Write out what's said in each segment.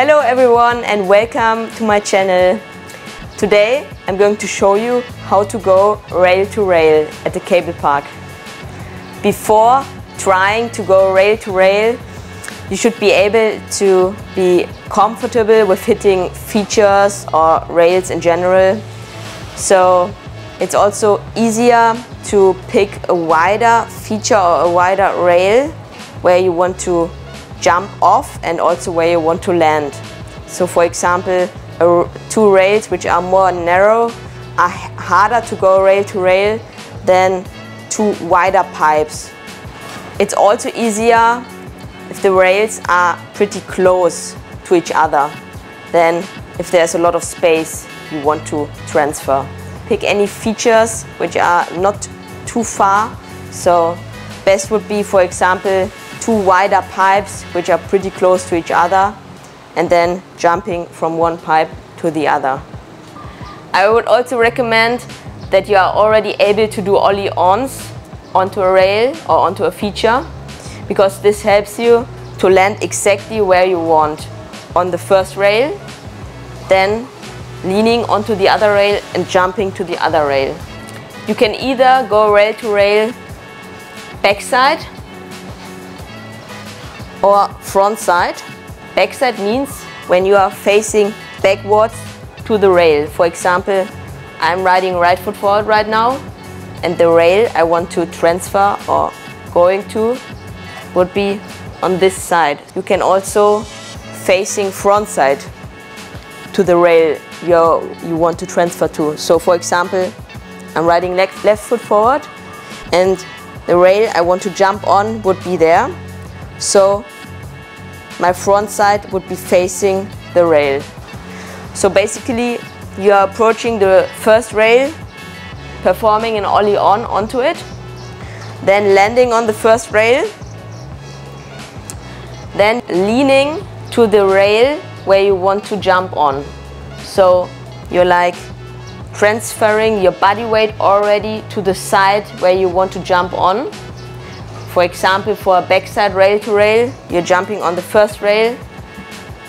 Hello everyone and welcome to my channel. Today I'm going to show you how to go rail to rail at the cable park. Before trying to go rail to rail, you should be able to be comfortable with hitting features or rails in general. So it's also easier to pick a wider feature or a wider rail where you want to jump off and also where you want to land. So for example, two rails which are more narrow are harder to go rail to rail than two wider pipes. It's also easier if the rails are pretty close to each other than if there's a lot of space you want to transfer. Pick any features which are not too far. So best would be, for example, two wider pipes which are pretty close to each other and then jumping from one pipe to the other. I would also recommend that you are already able to do Ollie-ons onto a rail or onto a feature, because this helps you to land exactly where you want on the first rail, then leaning onto the other rail and jumping to the other rail. You can either go rail to rail backside or front side. Backside means when you are facing backwards to the rail. For example, I'm riding right foot forward right now, and the rail I want to transfer or going to would be on this side. You can also facing front side to the rail you want to transfer to. So for example, I'm riding left foot forward and the rail I want to jump on would be there. So my front side would be facing the rail. So basically you are approaching the first rail, performing an Ollie-on onto it, then landing on the first rail, then leaning to the rail where you want to jump on. So you're like transferring your body weight already to the side where you want to jump on. For example, for a backside rail to rail, you're jumping on the first rail,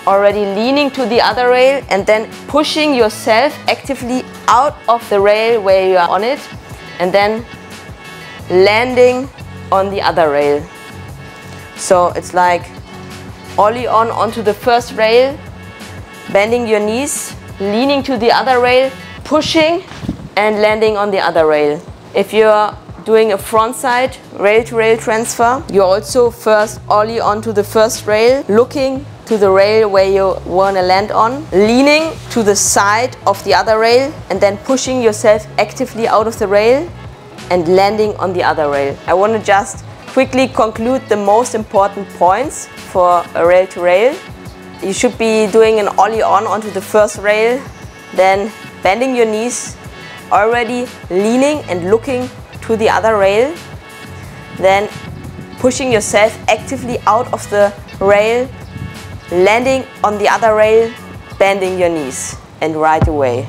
already leaning to the other rail and then pushing yourself actively out of the rail where you are on it and then landing on the other rail. So it's like Ollie-on onto the first rail, bending your knees, leaning to the other rail, pushing and landing on the other rail. If you're doing a front side rail to rail transfer, you also first Ollie onto the first rail, looking to the rail where you want to land on, leaning to the side of the other rail and then pushing yourself actively out of the rail and landing on the other rail. I want to just quickly conclude the most important points for a rail to rail. You should be doing an Ollie-on onto the first rail, then bending your knees, already leaning and looking to the other rail, then pushing yourself actively out of the rail, landing on the other rail, bending your knees and ride away.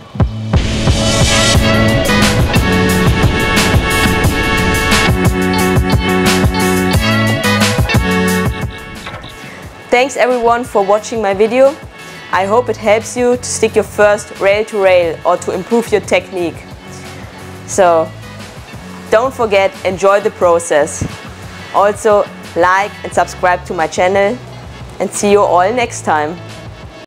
Thanks everyone for watching my video. I hope it helps you to stick your first rail to rail or to improve your technique. So don't forget, enjoy the process. Also like and subscribe to my channel and see you all next time.